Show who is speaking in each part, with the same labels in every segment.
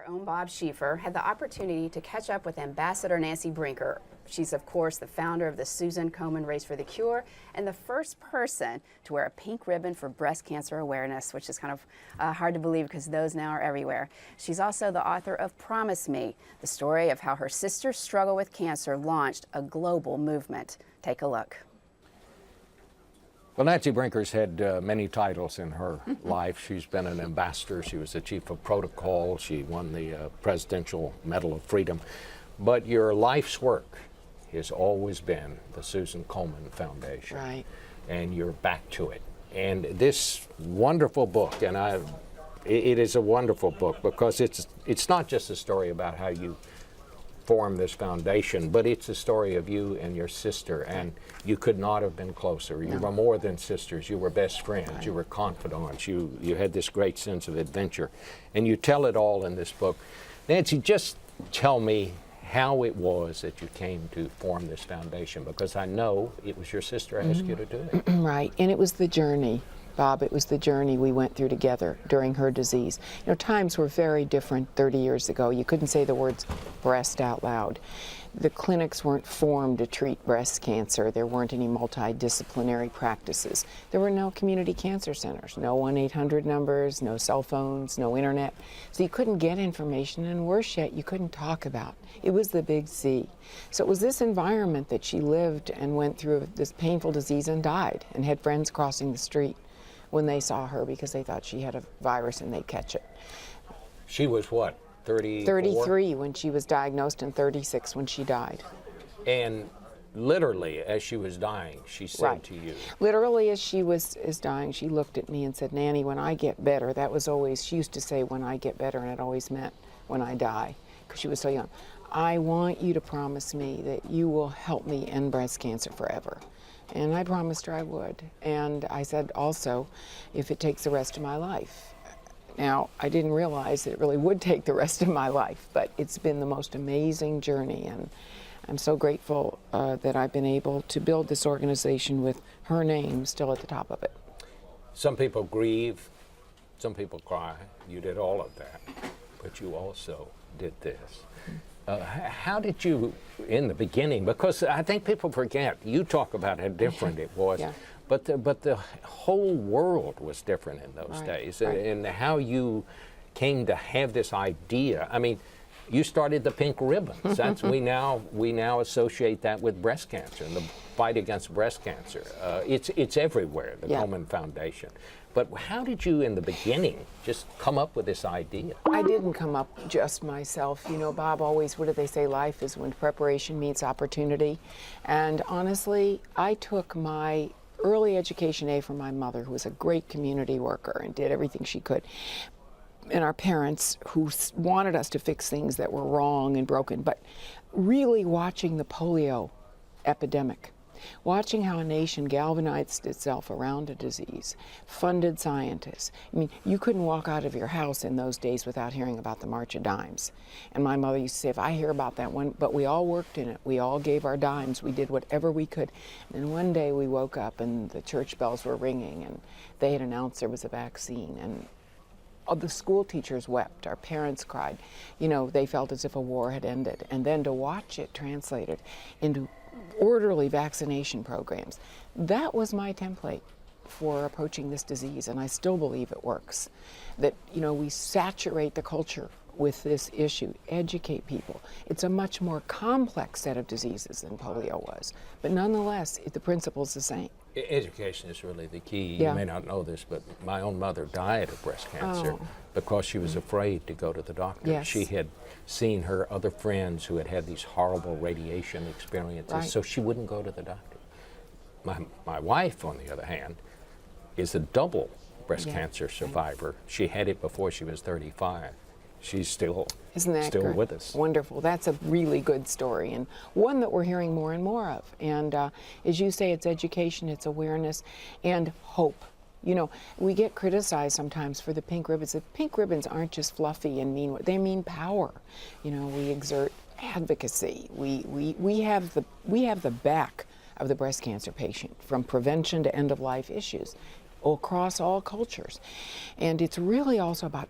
Speaker 1: own Bob Schieffer had the opportunity to catch up with Ambassador Nancy Brinker. She's, of course, the founder of the Komen Race for the Cure and the first person to wear a pink ribbon for breast cancer awareness, which is kind of hard to believe because those now are everywhere. She's also the author of Promise Me, the story of how her sister's struggle with cancer launched a global movement. Take a look.
Speaker 2: Well, Nancy Brinker's had many titles in her life. She's been an ambassador. She was the chief of protocol. She won the Presidential Medal of Freedom. But your life's work has always been the Susan Komen Foundation.
Speaker 3: Right.
Speaker 2: And you're back to it. And this wonderful book, and it is a wonderful book because it's not just a story about how you form this foundation, but it's a story of you and your sister, and you could not have been closer. You were more than sisters. You were best friends. Right. You were confidants. You had this great sense of adventure, and you tell it all in this book. Nancy, just tell me how it was that you came to form this foundation, because I know it was your sister asked you to do it.
Speaker 3: Right, and it was the journey. Bob, it was the journey we went through together during her disease. You know, times were very different 30 years ago. You couldn't say the words breast out loud. The clinics weren't formed to treat breast cancer. There weren't any multidisciplinary practices. There were no community cancer centers, no 1-800 numbers, no cell phones, no internet. So you couldn't get information, and worse yet, you couldn't talk about. It was the big C. So it was this environment that she lived and went through this painful disease and died, and had friends crossing the street when they saw her because they thought she had a virus and they'd catch it.
Speaker 2: She was what, 34?
Speaker 3: 33 when she was diagnosed and 36 when she died.
Speaker 2: And literally, as she was dying, she said to you.
Speaker 3: Literally, as she was dying, she looked at me and said, "Nanny, when I get better," that was always, she used to say, "when I get better," and it always meant when I die, because she was so young. "I want you to promise me that you will help me end breast cancer forever." And I promised her I would. And I said also, if it takes the rest of my life. Now, I didn't realize that it really would take the rest of my life, but it's been the most amazing journey, and I'm so grateful that I've been able to build this organization with her name still at the top of it.
Speaker 2: Some people grieve, some people cry. You did all of that, but you also did this. How did you, in the beginning, because I think people forget, you talk about how different it was, but the whole world was different in those days, and how you came to have this idea. I mean, you started the pink ribbons. That's we now associate that with breast cancer and the fight against breast cancer. It's everywhere, the Komen Foundation. But how did you, in the beginning, just come up with this idea?
Speaker 3: I didn't come up just myself. You know, Bob always, what do they say, life is when preparation meets opportunity. And honestly, I took my early education A from my mother, who was a great community worker and did everything she could. And our parents, who wanted us to fix things that were wrong and broken, but really watching the polio epidemic, watching how a nation galvanized itself around a disease, funded scientists. I mean, you couldn't walk out of your house in those days without hearing about the March of Dimes. And my mother used to say, if I hear about that one, but we all worked in it. We all gave our dimes. We did whatever we could. And one day we woke up and the church bells were ringing and they had announced there was a vaccine. And the school teachers wept, our parents cried. You know, they felt as if a war had ended. And then to watch it translated into orderly vaccination programs, that was my template for approaching this disease, and I still believe it works. That, you know, we saturate the culture with this issue, educate people. It's a much more complex set of diseases than polio was, but nonetheless, the principle's the same.
Speaker 2: Education is really the key. You may not know this, but my own mother died of breast cancer because she was afraid to go to the doctor. She had seen her other friends who had had these horrible radiation experiences, so she wouldn't go to the doctor. My wife, on the other hand, is a double breast cancer survivor. She had it before she was 35. She's still with us.
Speaker 3: Wonderful. That's a really good story, and one that we're hearing more and more of. And as you say, it's education, it's awareness, and hope. You know, we get criticized sometimes for the pink ribbons. The pink ribbons aren't just fluffy and mean, they mean power. You know, we exert advocacy. We have the back of the breast cancer patient from prevention to end of life issues. across all cultures. And it's really also about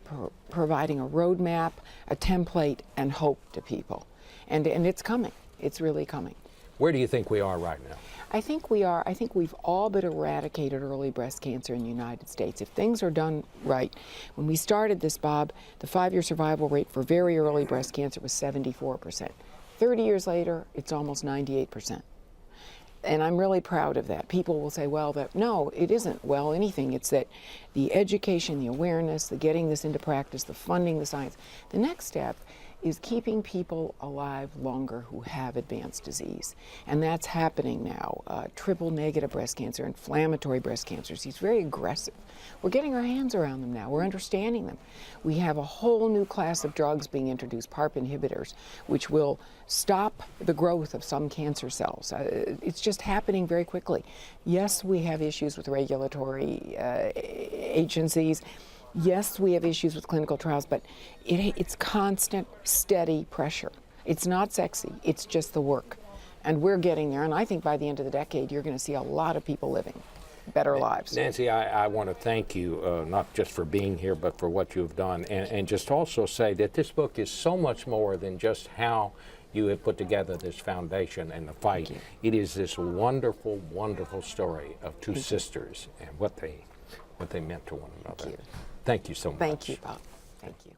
Speaker 3: providing a roadmap, a template, and hope to people. And it's coming. It's really coming.
Speaker 2: Where do you think we are right now?
Speaker 3: I think we've all but eradicated early breast cancer in the United States. If things are done right. When we started this, Bob, the 5-year survival rate for very early breast cancer was 74%. 30 years later, it's almost 98%. And I'm really proud of that. People will say, well, no, it isn't well anything. It's that the education, the awareness, the getting this into practice, the funding, the science. The next step is keeping people alive longer who have advanced disease. And that's happening now. Triple negative breast cancer, inflammatory breast cancers. He's very aggressive. We're getting our hands around them now. We're understanding them. We have a whole new class of drugs being introduced, PARP inhibitors, which will stop the growth of some cancer cells. It's just happening very quickly. Yes, we have issues with regulatory agencies. Yes, we have issues with clinical trials, but it's constant, steady pressure. It's not sexy, it's just the work. And we're getting there, and I think by the end of the decade, you're going to see a lot of people living better lives.
Speaker 2: Nancy, I want to thank you, not just for being here, but for what you've done, and just also say that this book is so much more than just how you have put together this foundation and the fight. It is this wonderful, wonderful story of two sisters and what they meant to one another.
Speaker 3: Thank you.
Speaker 2: Thank you so much.
Speaker 3: Thank you, Bob. Thank you.